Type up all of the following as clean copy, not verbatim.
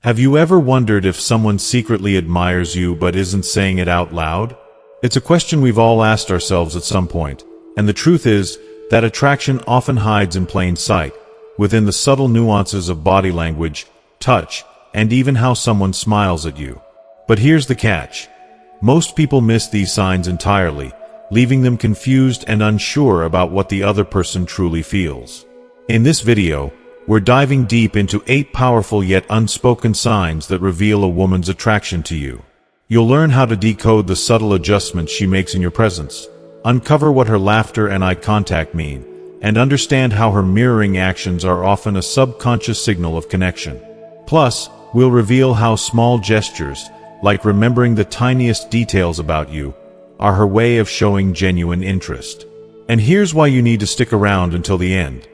Have you ever wondered if someone secretly admires you but isn't saying it out loud? It's a question we've all asked ourselves at some point, and the truth is that attraction often hides in plain sight, within the subtle nuances of body language, touch, and even how someone smiles at you. But here's the catch. Most people miss these signs entirely, leaving them confused and unsure about what the other person truly feels. In this video, we're diving deep into 8 powerful yet unspoken signs that reveal a woman's attraction to you. You'll learn how to decode the subtle adjustments she makes in your presence, uncover what her laughter and eye contact mean, and understand how her mirroring actions are often a subconscious signal of connection. Plus, we'll reveal how small gestures, like remembering the tiniest details about you, are her way of showing genuine interest. And here's why you need to stick around until the end.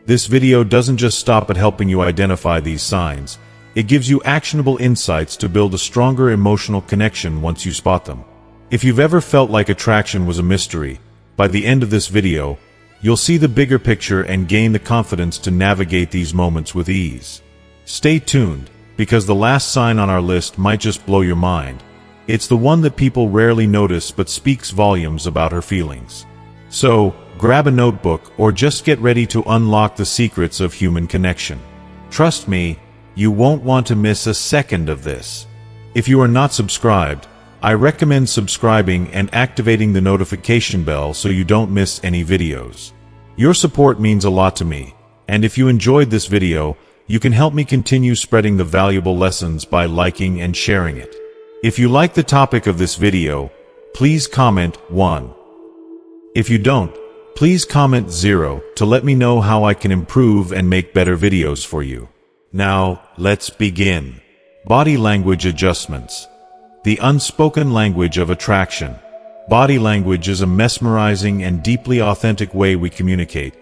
This video doesn't just stop at helping you identify these signs. It gives you actionable insights to build a stronger emotional connection once you spot them. If you've ever felt like attraction was a mystery, by the end of this video, you'll see the bigger picture and gain the confidence to navigate these moments with ease. Stay tuned, because the last sign on our list might just blow your mind. It's the one that people rarely notice but speaks volumes about her feelings. So, grab a notebook or just get ready to unlock the secrets of human connection. Trust me, you won't want to miss a second of this. If you are not subscribed, I recommend subscribing and activating the notification bell so you don't miss any videos. Your support means a lot to me, and if you enjoyed this video, you can help me continue spreading the valuable lessons by liking and sharing it. If you like the topic of this video, please comment 1. If you don't, please comment 0 to let me know how I can improve and make better videos for you. Now, let's begin. Body language adjustments. The unspoken language of attraction. Body language is a mesmerizing and deeply authentic way we communicate,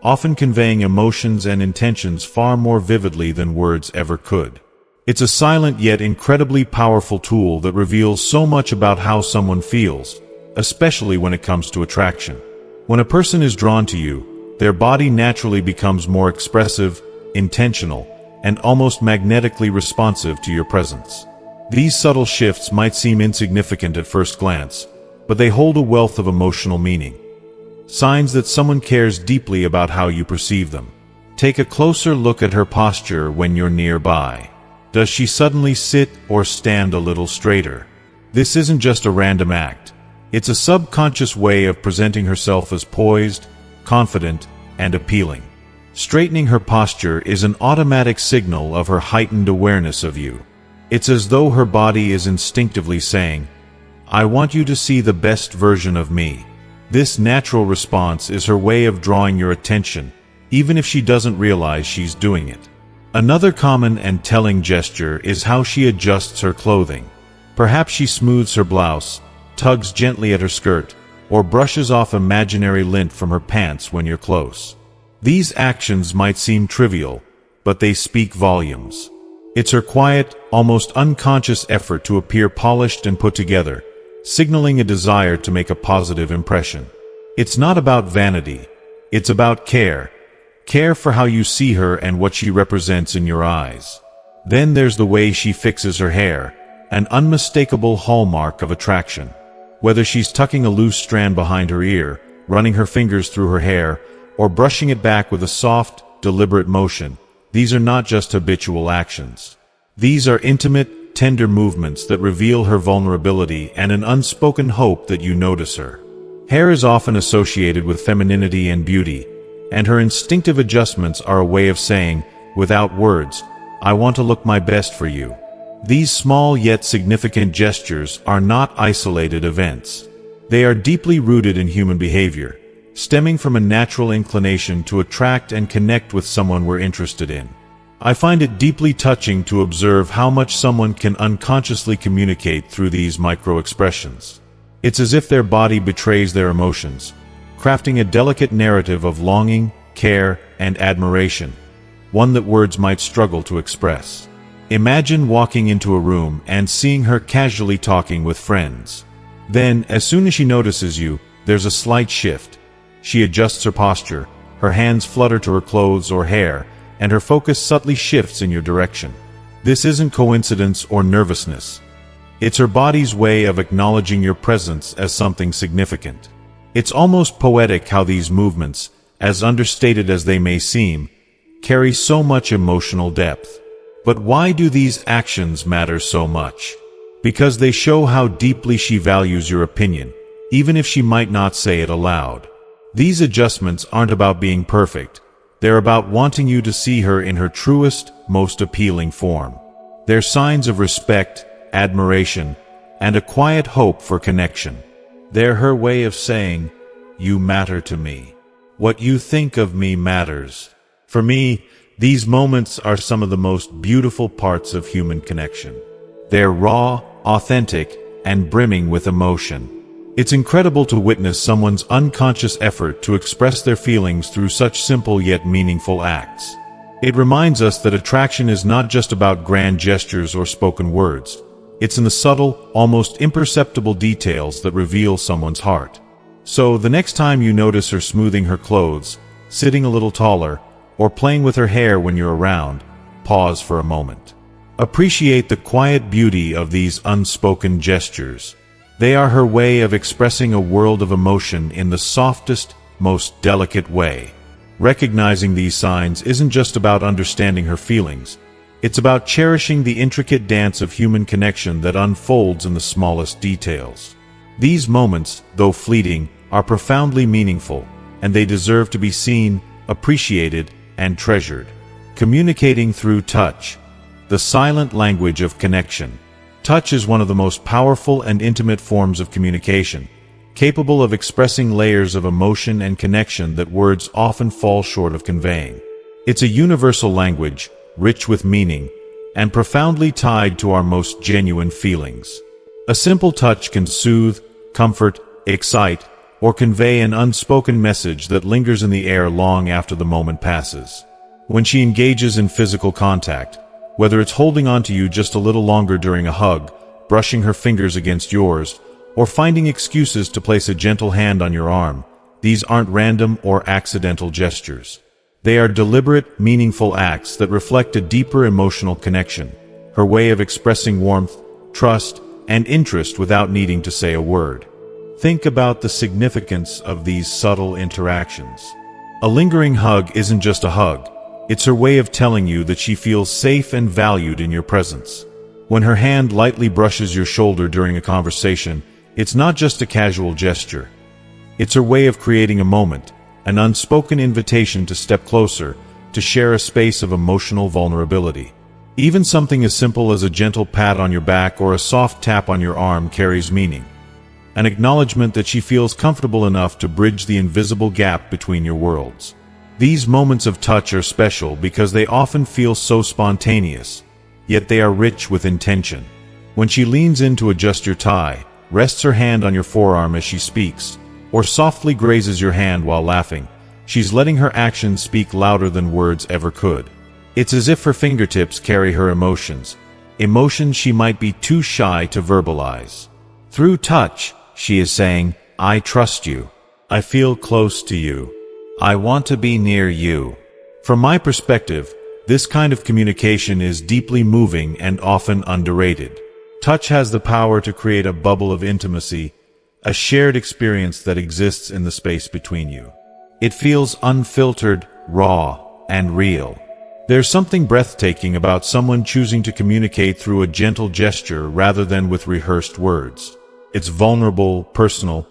often conveying emotions and intentions far more vividly than words ever could. It's a silent yet incredibly powerful tool that reveals so much about how someone feels, especially when it comes to attraction. When a person is drawn to you, their body naturally becomes more expressive, intentional, and almost magnetically responsive to your presence. These subtle shifts might seem insignificant at first glance, but they hold a wealth of emotional meaning. Signs that someone cares deeply about how you perceive them. Take a closer look at her posture when you're nearby. Does she suddenly sit or stand a little straighter? This isn't just a random act. It's a subconscious way of presenting herself as poised, confident, and appealing. Straightening her posture is an automatic signal of her heightened awareness of you. It's as though her body is instinctively saying, "I want you to see the best version of me." This natural response is her way of drawing your attention, even if she doesn't realize she's doing it. Another common and telling gesture is how she adjusts her clothing. Perhaps she smooths her blouse, tugs gently at her skirt, or brushes off imaginary lint from her pants when you're close. These actions might seem trivial, but they speak volumes. It's her quiet, almost unconscious effort to appear polished and put together, signaling a desire to make a positive impression. It's not about vanity. It's about care. Care for how you see her and what she represents in your eyes. Then there's the way she fixes her hair, an unmistakable hallmark of attraction. Whether she's tucking a loose strand behind her ear, running her fingers through her hair, or brushing it back with a soft, deliberate motion, these are not just habitual actions. These are intimate, tender movements that reveal her vulnerability and an unspoken hope that you notice her. Hair is often associated with femininity and beauty, and her instinctive adjustments are a way of saying, without words, "I want to look my best for you." These small yet significant gestures are not isolated events. They are deeply rooted in human behavior, stemming from a natural inclination to attract and connect with someone we're interested in. I find it deeply touching to observe how much someone can unconsciously communicate through these micro-expressions. It's as if their body betrays their emotions, crafting a delicate narrative of longing, care, and admiration, one that words might struggle to express. Imagine walking into a room and seeing her casually talking with friends. Then, as soon as she notices you, there's a slight shift. She adjusts her posture, her hands flutter to her clothes or hair, and her focus subtly shifts in your direction. This isn't coincidence or nervousness. It's her body's way of acknowledging your presence as something significant. It's almost poetic how these movements, as understated as they may seem, carry so much emotional depth. But why do these actions matter so much? Because they show how deeply she values your opinion, even if she might not say it aloud. These adjustments aren't about being perfect. They're about wanting you to see her in her truest, most appealing form. They're signs of respect, admiration, and a quiet hope for connection. They're her way of saying, "You matter to me. What you think of me matters." For me, these moments are some of the most beautiful parts of human connection. They're raw, authentic, and brimming with emotion. It's incredible to witness someone's unconscious effort to express their feelings through such simple yet meaningful acts. It reminds us that attraction is not just about grand gestures or spoken words. It's in the subtle, almost imperceptible details that reveal someone's heart. So, the next time you notice her smoothing her clothes, sitting a little taller, or playing with her hair when you're around, pause for a moment. Appreciate the quiet beauty of these unspoken gestures. They are her way of expressing a world of emotion in the softest, most delicate way. Recognizing these signs isn't just about understanding her feelings. It's about cherishing the intricate dance of human connection that unfolds in the smallest details. These moments, though fleeting, are profoundly meaningful, and they deserve to be seen, appreciated, and treasured. Communicating through touch, the silent language of connection. Touch is one of the most powerful and intimate forms of communication, capable of expressing layers of emotion and connection that words often fall short of conveying. It's a universal language, rich with meaning, and profoundly tied to our most genuine feelings. A simple touch can soothe, comfort, excite, or convey an unspoken message that lingers in the air long after the moment passes. When she engages in physical contact, whether it's holding on to you just a little longer during a hug, brushing her fingers against yours, or finding excuses to place a gentle hand on your arm, these aren't random or accidental gestures. They are deliberate, meaningful acts that reflect a deeper emotional connection, her way of expressing warmth, trust, and interest without needing to say a word. Think about the significance of these subtle interactions. A lingering hug isn't just a hug. It's her way of telling you that she feels safe and valued in your presence. When her hand lightly brushes your shoulder during a conversation, it's not just a casual gesture. It's her way of creating a moment, an unspoken invitation to step closer, to share a space of emotional vulnerability. Even something as simple as a gentle pat on your back or a soft tap on your arm carries meaning. An acknowledgement that she feels comfortable enough to bridge the invisible gap between your worlds. These moments of touch are special because they often feel so spontaneous, yet they are rich with intention. When she leans in to adjust your tie, rests her hand on your forearm as she speaks, or softly grazes your hand while laughing, she's letting her actions speak louder than words ever could. It's as if her fingertips carry her emotions she might be too shy to verbalize. Through touch, she is saying, "I trust you. I feel close to you. I want to be near you." From my perspective, this kind of communication is deeply moving and often underrated. Touch has the power to create a bubble of intimacy, a shared experience that exists in the space between you. It feels unfiltered, raw, and real. There's something breathtaking about someone choosing to communicate through a gentle gesture rather than with rehearsed words. It's vulnerable, personal,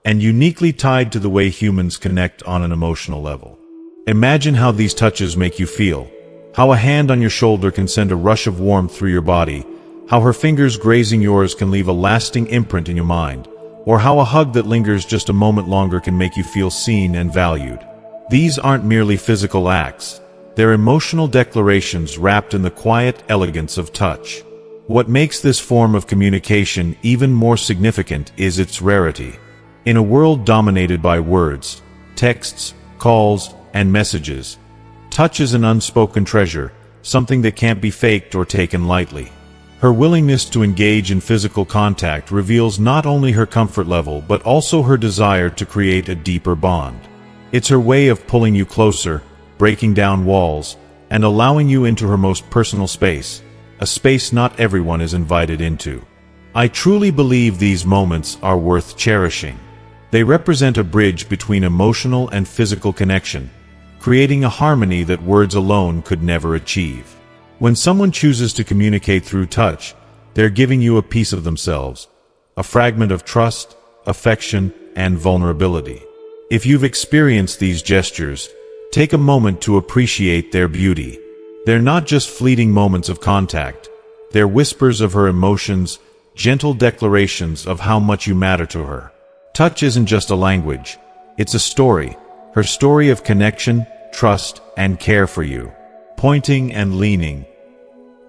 and uniquely tied to the way humans connect on an emotional level. Imagine how these touches make you feel. How a hand on your shoulder can send a rush of warmth through your body. How her fingers grazing yours can leave a lasting imprint in your mind. Or how a hug that lingers just a moment longer can make you feel seen and valued. These aren't merely physical acts. They're emotional declarations wrapped in the quiet elegance of touch. What makes this form of communication even more significant is its rarity. In a world dominated by words, texts, calls, and messages, touch is an unspoken treasure, something that can't be faked or taken lightly. Her willingness to engage in physical contact reveals not only her comfort level but also her desire to create a deeper bond. It's her way of pulling you closer, breaking down walls, and allowing you into her most personal space, a space not everyone is invited into. I truly believe these moments are worth cherishing. They represent a bridge between emotional and physical connection, creating a harmony that words alone could never achieve. When someone chooses to communicate through touch, they're giving you a piece of themselves, a fragment of trust, affection, and vulnerability. If you've experienced these gestures, take a moment to appreciate their beauty. They're not just fleeting moments of contact. They're whispers of her emotions, gentle declarations of how much you matter to her. Touch isn't just a language. It's a story. Her story of connection, trust, and care for you. Pointing and leaning.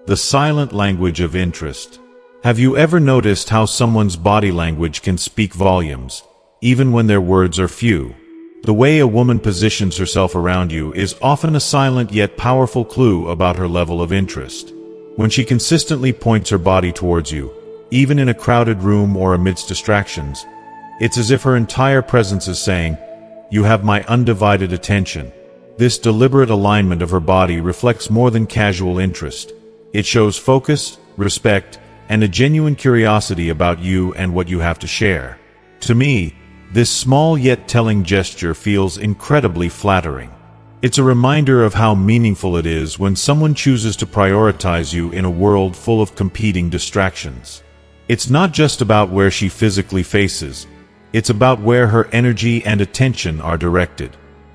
The silent language of interest. Have you ever noticed how someone's body language can speak volumes, even when their words are few? The way a woman positions herself around you is often a silent yet powerful clue about her level of interest. When she consistently points her body towards you, even in a crowded room or amidst distractions, it's as if her entire presence is saying, "You have my undivided attention." This deliberate alignment of her body reflects more than casual interest. It shows focus, respect, and a genuine curiosity about you and what you have to share. To me, this small yet telling gesture feels incredibly flattering. It's a reminder of how meaningful it is when someone chooses to prioritize you in a world full of competing distractions. It's not just about where she physically faces, it's about where her energy and attention are directed.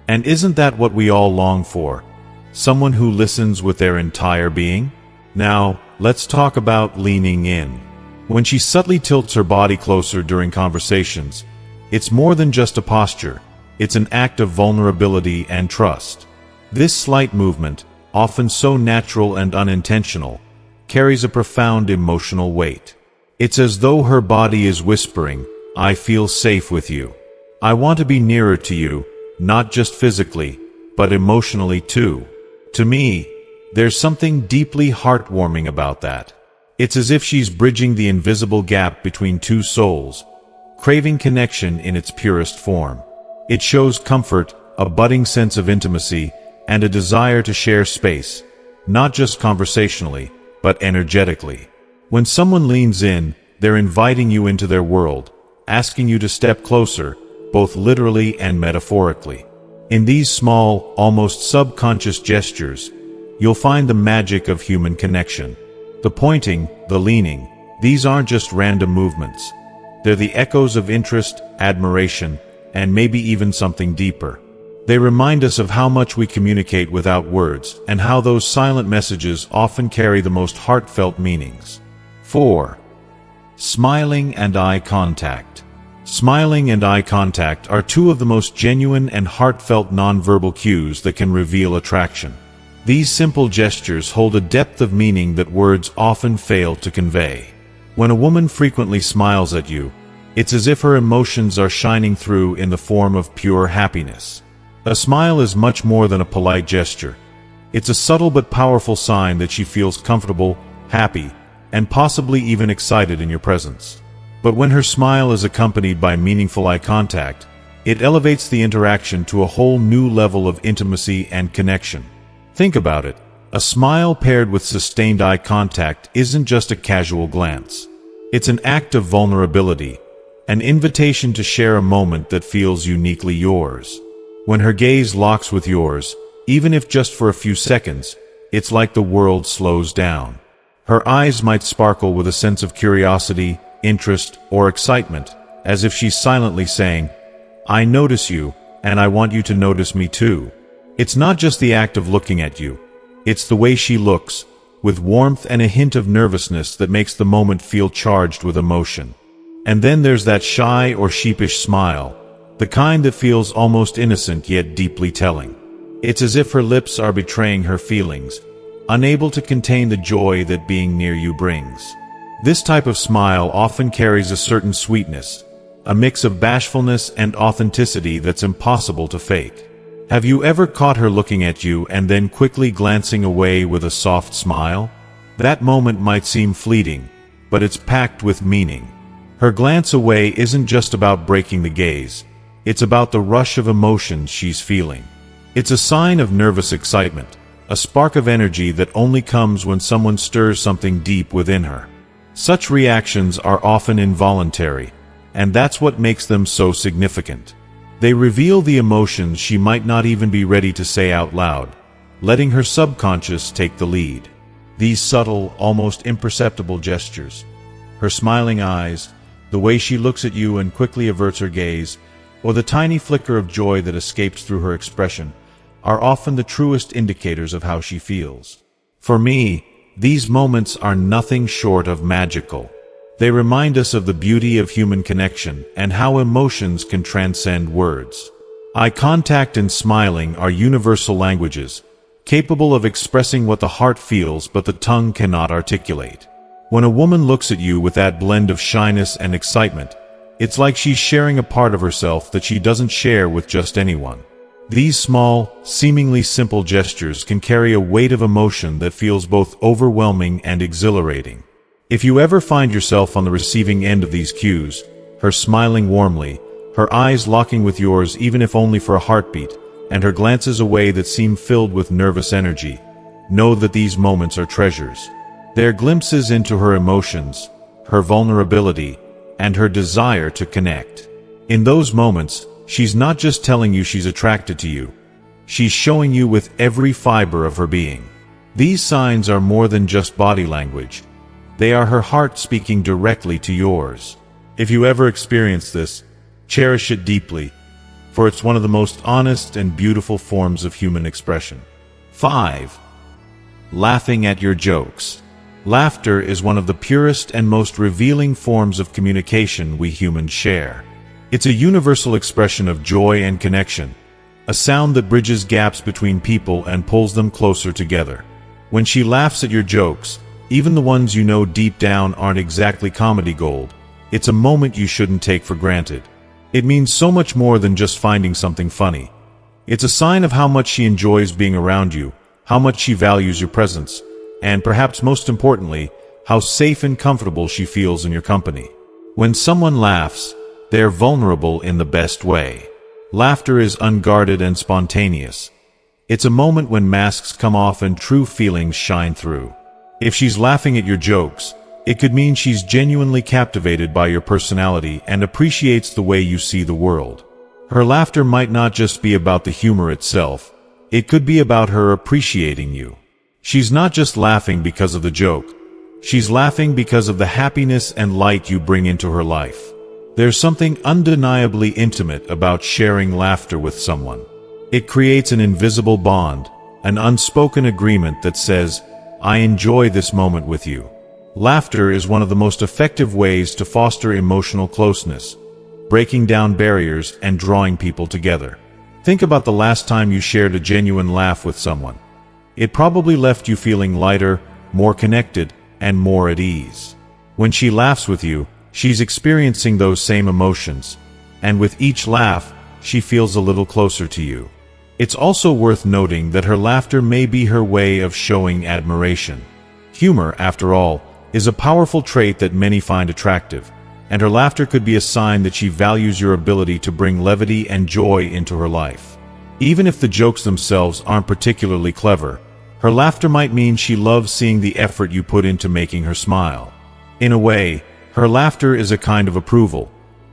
And isn't that what we all long for? Someone who listens with their entire being? Now, let's talk about leaning in. When she subtly tilts her body closer during conversations, it's more than just a posture. It's an act of vulnerability and trust. This slight movement, often so natural and unintentional, carries a profound emotional weight. It's as though her body is whispering, "I feel safe with you. I want to be nearer to you, not just physically, but emotionally too." To me, there's something deeply heartwarming about that. It's as if she's bridging the invisible gap between two souls, craving connection in its purest form. It shows comfort, a budding sense of intimacy, and a desire to share space, not just conversationally, but energetically. When someone leans in, they're inviting you into their world, asking you to step closer, both literally and metaphorically. In these small, almost subconscious gestures, you'll find the magic of human connection. The pointing, the leaning, these aren't just random movements. They're the echoes of interest, admiration, and maybe even something deeper. They remind us of how much we communicate without words, and how those silent messages often carry the most heartfelt meanings. 4. Smiling and eye contact. Smiling and eye contact are two of the most genuine and heartfelt nonverbal cues that can reveal attraction. These simple gestures hold a depth of meaning that words often fail to convey. When a woman frequently smiles at you, it's as if her emotions are shining through in the form of pure happiness. A smile is much more than a polite gesture. It's a subtle but powerful sign that she feels comfortable, happy, and possibly even excited in your presence. But when her smile is accompanied by meaningful eye contact, it elevates the interaction to a whole new level of intimacy and connection. Think about it. A smile paired with sustained eye contact isn't just a casual glance. It's an act of vulnerability, an invitation to share a moment that feels uniquely yours. When her gaze locks with yours, even if just for a few seconds, it's like the world slows down. Her eyes might sparkle with a sense of curiosity, interest, or excitement, as if she's silently saying, "I notice you, and I want you to notice me too." It's not just the act of looking at you. It's the way she looks, with warmth and a hint of nervousness that makes the moment feel charged with emotion. And then there's that shy or sheepish smile, the kind that feels almost innocent yet deeply telling. It's as if her lips are betraying her feelings, unable to contain the joy that being near you brings. This type of smile often carries a certain sweetness, a mix of bashfulness and authenticity that's impossible to fake. Have you ever caught her looking at you and then quickly glancing away with a soft smile? That moment might seem fleeting, but it's packed with meaning. Her glance away isn't just about breaking the gaze. It's about the rush of emotions she's feeling. It's a sign of nervous excitement, a spark of energy that only comes when someone stirs something deep within her. Such reactions are often involuntary, and that's what makes them so significant. They reveal the emotions she might not even be ready to say out loud, letting her subconscious take the lead. These subtle, almost imperceptible gestures, her smiling eyes, the way she looks at you and quickly averts her gaze, or the tiny flicker of joy that escapes through her expression, are often the truest indicators of how she feels. For me, these moments are nothing short of magical. They remind us of the beauty of human connection and how emotions can transcend words. Eye contact and smiling are universal languages, capable of expressing what the heart feels but the tongue cannot articulate. When a woman looks at you with that blend of shyness and excitement, it's like she's sharing a part of herself that she doesn't share with just anyone. These small, seemingly simple gestures can carry a weight of emotion that feels both overwhelming and exhilarating. If you ever find yourself on the receiving end of these cues, her smiling warmly, her eyes locking with yours even if only for a heartbeat, and her glances away that seem filled with nervous energy, know that these moments are treasures. They're glimpses into her emotions, her vulnerability, and her desire to connect. In those moments, she's not just telling you she's attracted to you. She's showing you with every fiber of her being. These signs are more than just body language. They are her heart speaking directly to yours. If you ever experience this, cherish it deeply, for it's one of the most honest and beautiful forms of human expression. 5. Laughing at your jokes. Laughter is one of the purest and most revealing forms of communication we humans share. It's a universal expression of joy and connection, a sound that bridges gaps between people and pulls them closer together. When she laughs at your jokes, even the ones you know deep down aren't exactly comedy gold, it's a moment you shouldn't take for granted. It means so much more than just finding something funny. It's a sign of how much she enjoys being around you, how much she values your presence, and perhaps most importantly, how safe and comfortable she feels in your company. When someone laughs, they're vulnerable in the best way. Laughter is unguarded and spontaneous. It's a moment when masks come off and true feelings shine through. If she's laughing at your jokes, it could mean she's genuinely captivated by your personality and appreciates the way you see the world. Her laughter might not just be about the humor itself, it could be about her appreciating you. She's not just laughing because of the joke, she's laughing because of the happiness and light you bring into her life. There's something undeniably intimate about sharing laughter with someone. It creates an invisible bond, an unspoken agreement that says, I enjoy this moment with you. Laughter is one of the most effective ways to foster emotional closeness, breaking down barriers and drawing people together. Think about the last time you shared a genuine laugh with someone. It probably left you feeling lighter, more connected, and more at ease. When she laughs with you, she's experiencing those same emotions, and with each laugh, she feels a little closer to you. It's also worth noting that her laughter may be her way of showing admiration. Humor, after all, is a powerful trait that many find attractive, and her laughter could be a sign that she values your ability to bring levity and joy into her life. Even if the jokes themselves aren't particularly clever, her laughter might mean she loves seeing the effort you put into making her smile. In a way, her laughter is a kind of approval,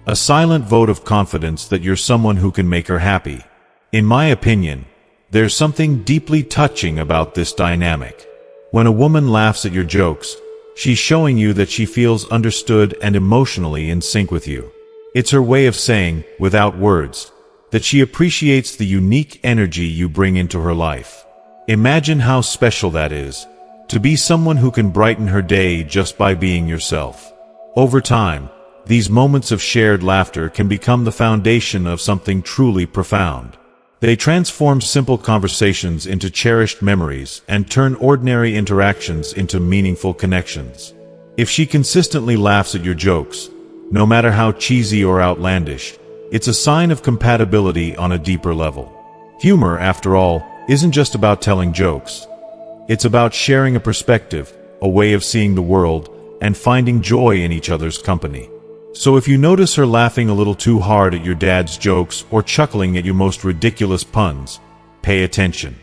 a silent vote of confidence that you're someone who can make her happy. In my opinion, there's something deeply touching about this dynamic. When a woman laughs at your jokes, she's showing you that she feels understood and emotionally in sync with you. It's her way of saying, without words, that she appreciates the unique energy you bring into her life. Imagine how special that is, to be someone who can brighten her day just by being yourself. Over time, these moments of shared laughter can become the foundation of something truly profound. They transform simple conversations into cherished memories and turn ordinary interactions into meaningful connections. If she consistently laughs at your jokes, no matter how cheesy or outlandish, it's a sign of compatibility on a deeper level. Humor, after all, isn't just about telling jokes. It's about sharing a perspective, a way of seeing the world, and finding joy in each other's company. So if you notice her laughing a little too hard at your dad's jokes or chuckling at your most ridiculous puns, pay attention.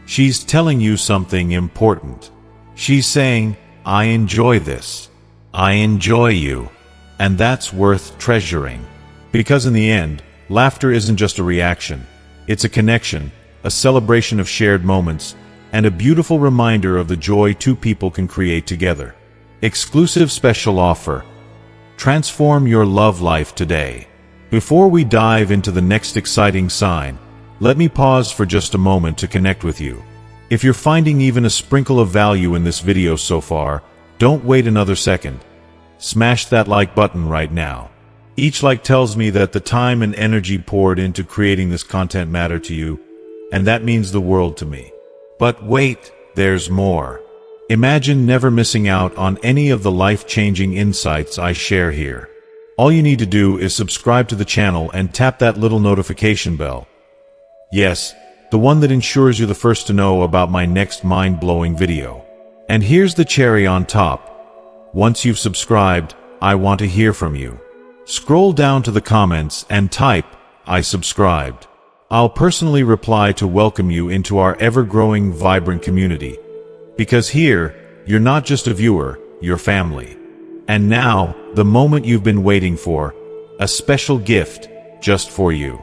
She's telling you something important. She's saying, I enjoy this. I enjoy you. And that's worth treasuring. Because in the end, laughter isn't just a reaction. It's a connection, a celebration of shared moments, and a beautiful reminder of the joy two people can create together. Exclusive special offer. Transform your love life today. Before we dive into the next exciting sign, let me pause for just a moment to connect with you. If you're finding even a sprinkle of value in this video so far, don't wait another second. Smash that like button right now. Each like tells me that the time and energy poured into creating this content matter to you, and that means the world to me. But wait, there's more. Imagine never missing out on any of the life-changing insights I share here. All you need to do is subscribe to the channel and tap that little notification bell. Yes, the one that ensures you're the first to know about my next mind-blowing video. And here's the cherry on top. Once you've subscribed, I want to hear from you. Scroll down to the comments and type, I subscribed. I'll personally reply to welcome you into our ever-growing, vibrant community. Because here, you're not just a viewer, you're family. And now, the moment you've been waiting for, a special gift just for you.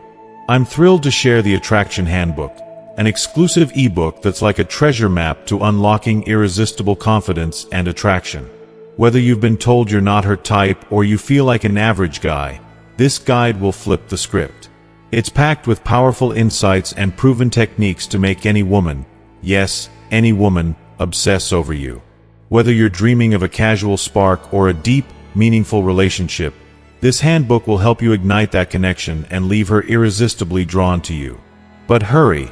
I'm thrilled to share the Attraction Handbook, an exclusive ebook that's like a treasure map to unlocking irresistible confidence and attraction. Whether you've been told you're not her type or you feel like an average guy, this guide will flip the script. It's packed with powerful insights and proven techniques to make any woman, yes, any woman, obsess over you. Whether you're dreaming of a casual spark or a deep, meaningful relationship, this handbook will help you ignite that connection and leave her irresistibly drawn to you. But hurry!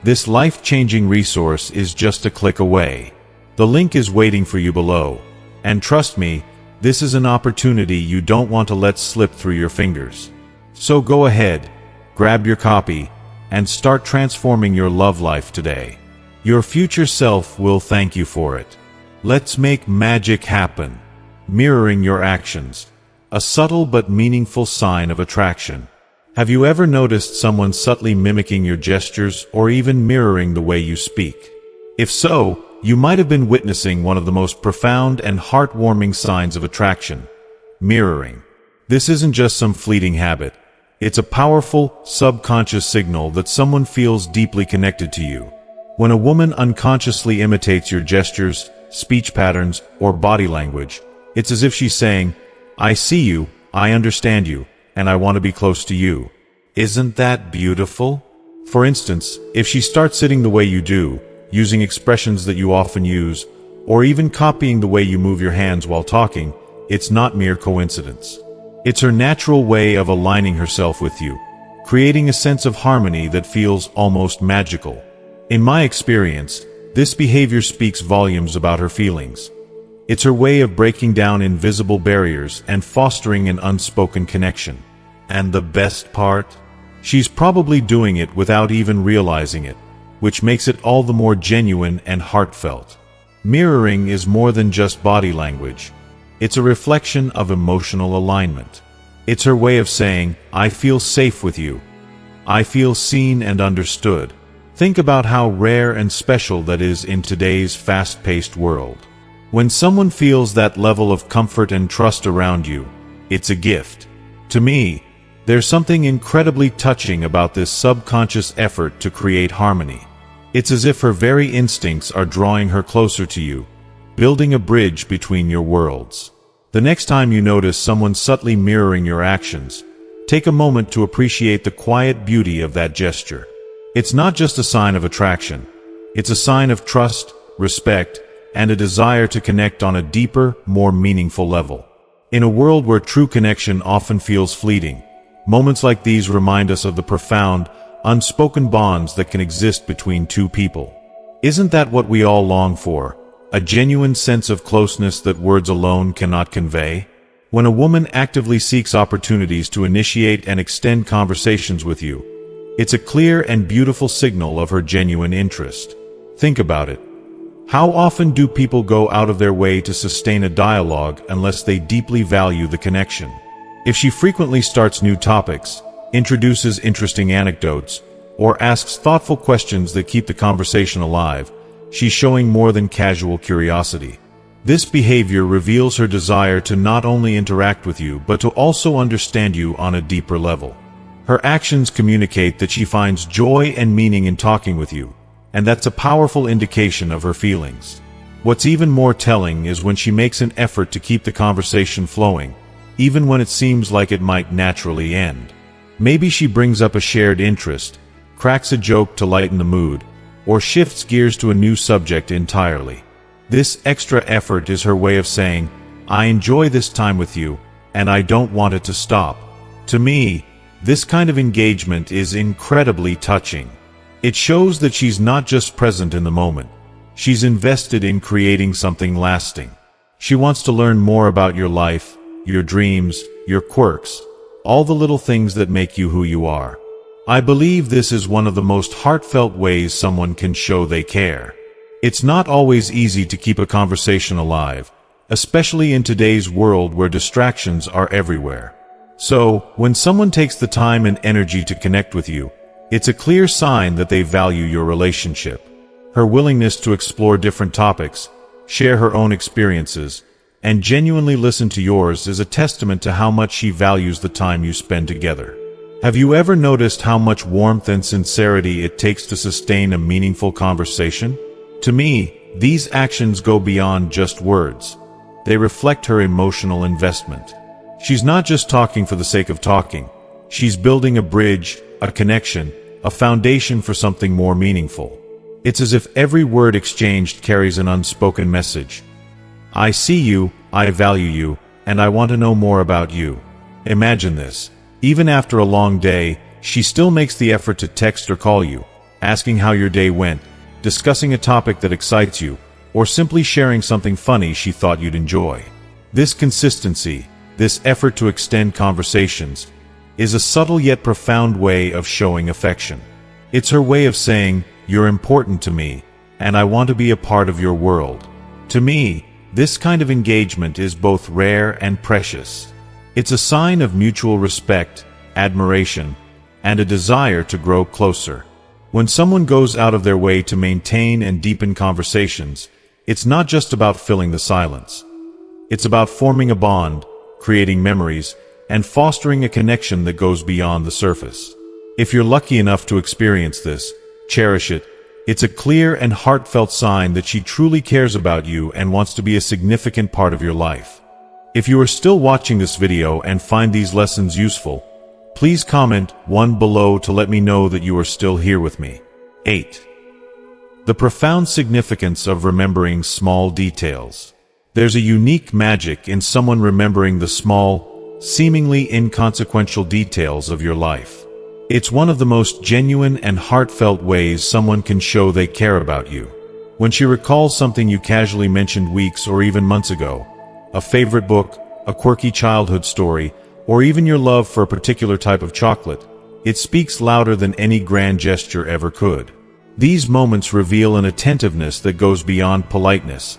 This life-changing resource is just a click away. The link is waiting for you below. And trust me, this is an opportunity you don't want to let slip through your fingers. So go ahead, grab your copy, and start transforming your love life today. Your future self will thank you for it. Let's make magic happen. Mirroring your actions. A subtle but meaningful sign of attraction. Have you ever noticed someone subtly mimicking your gestures or even mirroring the way you speak? If so, you might have been witnessing one of the most profound and heartwarming signs of attraction. Mirroring. This isn't just some fleeting habit. It's a powerful, subconscious signal that someone feels deeply connected to you. When a woman unconsciously imitates your gestures, speech patterns, or body language, it's as if she's saying, I see you, I understand you, and I want to be close to you. Isn't that beautiful? For instance, if she starts sitting the way you do, using expressions that you often use, or even copying the way you move your hands while talking, it's not mere coincidence. It's her natural way of aligning herself with you, creating a sense of harmony that feels almost magical. In my experience, this behavior speaks volumes about her feelings. It's her way of breaking down invisible barriers and fostering an unspoken connection. And the best part? She's probably doing it without even realizing it, which makes it all the more genuine and heartfelt. Mirroring is more than just body language. It's a reflection of emotional alignment. It's her way of saying, I feel safe with you. I feel seen and understood. Think about how rare and special that is in today's fast-paced world. When someone feels that level of comfort and trust around you, it's a gift. To me, there's something incredibly touching about this subconscious effort to create harmony. It's as if her very instincts are drawing her closer to you, building a bridge between your worlds. The next time you notice someone subtly mirroring your actions, take a moment to appreciate the quiet beauty of that gesture. It's not just a sign of attraction. It's a sign of trust, respect, and a desire to connect on a deeper, more meaningful level. In a world where true connection often feels fleeting, moments like these remind us of the profound, unspoken bonds that can exist between two people. Isn't that what we all long for? A genuine sense of closeness that words alone cannot convey? When a woman actively seeks opportunities to initiate and extend conversations with you, it's a clear and beautiful signal of her genuine interest. Think about it. How often do people go out of their way to sustain a dialogue unless they deeply value the connection? If she frequently starts new topics, introduces interesting anecdotes, or asks thoughtful questions that keep the conversation alive, she's showing more than casual curiosity. This behavior reveals her desire to not only interact with you but to also understand you on a deeper level. Her actions communicate that she finds joy and meaning in talking with you, and that's a powerful indication of her feelings. What's even more telling is when she makes an effort to keep the conversation flowing, even when it seems like it might naturally end. Maybe she brings up a shared interest, cracks a joke to lighten the mood, or shifts gears to a new subject entirely. This extra effort is her way of saying, "I enjoy this time with you, and I don't want it to stop." To me, this kind of engagement is incredibly touching. It shows that she's not just present in the moment. She's invested in creating something lasting. She wants to learn more about your life, your dreams, your quirks, all the little things that make you who you are. I believe this is one of the most heartfelt ways someone can show they care. It's not always easy to keep a conversation alive, especially in today's world where distractions are everywhere. So, when someone takes the time and energy to connect with you, it's a clear sign that they value your relationship. Her willingness to explore different topics, share her own experiences, and genuinely listen to yours is a testament to how much she values the time you spend together. Have you ever noticed how much warmth and sincerity it takes to sustain a meaningful conversation? To me, these actions go beyond just words. They reflect her emotional investment. She's not just talking for the sake of talking. She's building a bridge, a connection, a foundation for something more meaningful. It's as if every word exchanged carries an unspoken message. I see you, I value you, and I want to know more about you. Imagine this. Even after a long day, she still makes the effort to text or call you, asking how your day went, discussing a topic that excites you, or simply sharing something funny she thought you'd enjoy. This consistency, this effort to extend conversations, is a subtle yet profound way of showing affection. It's her way of saying, "You're important to me, and I want to be a part of your world." To me, this kind of engagement is both rare and precious. It's a sign of mutual respect, admiration, and a desire to grow closer. When someone goes out of their way to maintain and deepen conversations, it's not just about filling the silence. It's about forming a bond, creating memories, and fostering a connection that goes beyond the surface. If you're lucky enough to experience this, cherish it. It's a clear and heartfelt sign that she truly cares about you and wants to be a significant part of your life. If you are still watching this video and find these lessons useful, please comment 1 below to let me know that you are still here with me. 8. The profound significance of remembering small details. There's a unique magic in someone remembering the small, seemingly inconsequential details of your life. It's one of the most genuine and heartfelt ways someone can show they care about you. When she recalls something you casually mentioned weeks or even months ago, a favorite book, a quirky childhood story, or even your love for a particular type of chocolate, it speaks louder than any grand gesture ever could. These moments reveal an attentiveness that goes beyond politeness.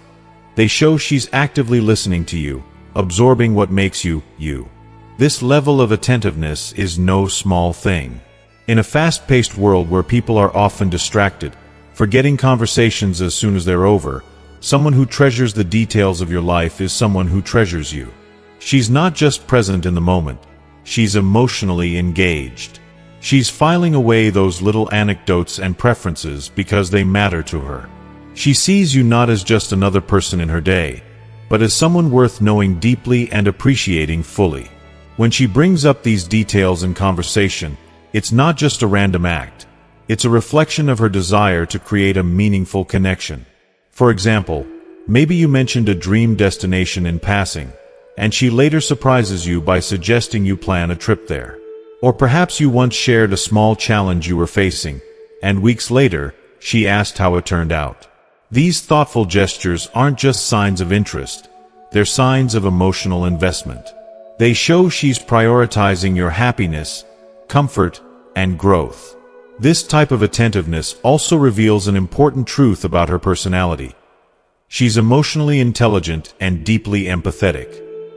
They show she's actively listening to you, absorbing what makes you, you. This level of attentiveness is no small thing. In a fast-paced world where people are often distracted, forgetting conversations as soon as they're over, someone who treasures the details of your life is someone who treasures you. She's not just present in the moment. She's emotionally engaged. She's filing away those little anecdotes and preferences because they matter to her. She sees you not as just another person in her day, but as someone worth knowing deeply and appreciating fully. When she brings up these details in conversation, it's not just a random act. It's a reflection of her desire to create a meaningful connection. For example, maybe you mentioned a dream destination in passing, and she later surprises you by suggesting you plan a trip there. Or perhaps you once shared a small challenge you were facing, and weeks later, she asked how it turned out. These thoughtful gestures aren't just signs of interest, they're signs of emotional investment. They show she's prioritizing your happiness, comfort, and growth. This type of attentiveness also reveals an important truth about her personality. She's emotionally intelligent and deeply empathetic.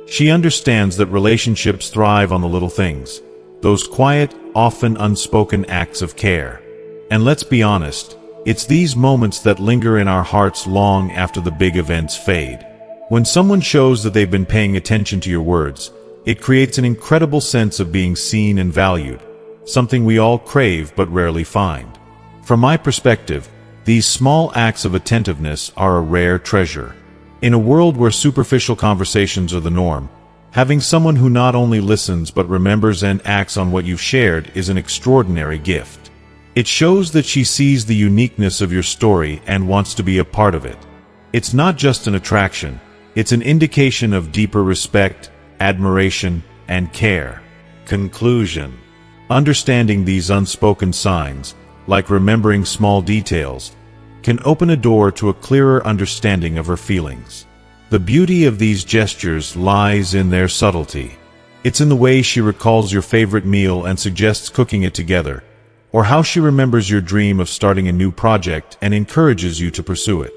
She understands that relationships thrive on the little things, those quiet, often unspoken acts of care. And let's be honest, it's these moments that linger in our hearts long after the big events fade. When someone shows that they've been paying attention to your words, it creates an incredible sense of being seen and valued, something we all crave but rarely find. From my perspective, these small acts of attentiveness are a rare treasure. In a world where superficial conversations are the norm, having someone who not only listens but remembers and acts on what you've shared is an extraordinary gift. It shows that she sees the uniqueness of your story and wants to be a part of it. It's not just an attraction, it's an indication of deeper respect, admiration, and care. Conclusion. Understanding these unspoken signs, like remembering small details, can open a door to a clearer understanding of her feelings. The beauty of these gestures lies in their subtlety. It's in the way she recalls your favorite meal and suggests cooking it together, or how she remembers your dream of starting a new project and encourages you to pursue it.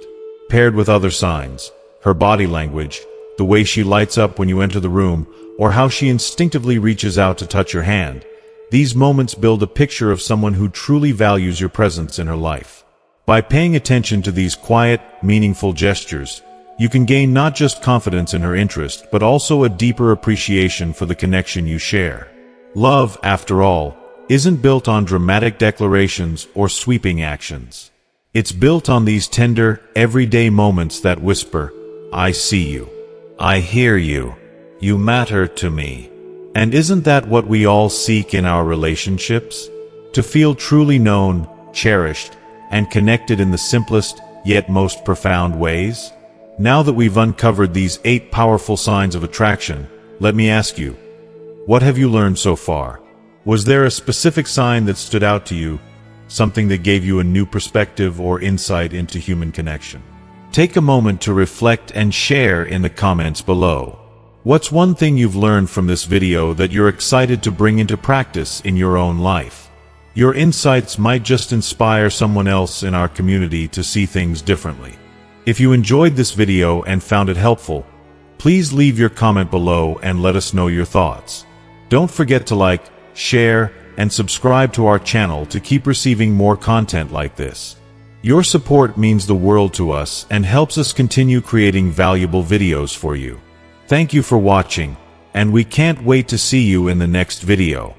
Paired with other signs, her body language, the way she lights up when you enter the room, or how she instinctively reaches out to touch your hand, these moments build a picture of someone who truly values your presence in her life. By paying attention to these quiet, meaningful gestures, you can gain not just confidence in her interest, but also a deeper appreciation for the connection you share. Love, after all, isn't built on dramatic declarations or sweeping actions. It's built on these tender, everyday moments that whisper, "I see you. I hear you. You matter to me." And isn't that what we all seek in our relationships? To feel truly known, cherished, and connected in the simplest, yet most profound ways? Now that we've uncovered these 8 powerful signs of attraction, let me ask you, what have you learned so far? Was there a specific sign that stood out to you, something that gave you a new perspective or insight into human connection? Take a moment to reflect and share in the comments below. What's one thing you've learned from this video that you're excited to bring into practice in your own life? Your insights might just inspire someone else in our community to see things differently. If you enjoyed this video and found it helpful, please leave your comment below and let us know your thoughts. Don't forget to like, share, and subscribe to our channel to keep receiving more content like this. Your support means the world to us and helps us continue creating valuable videos for you. Thank you for watching, and we can't wait to see you in the next video.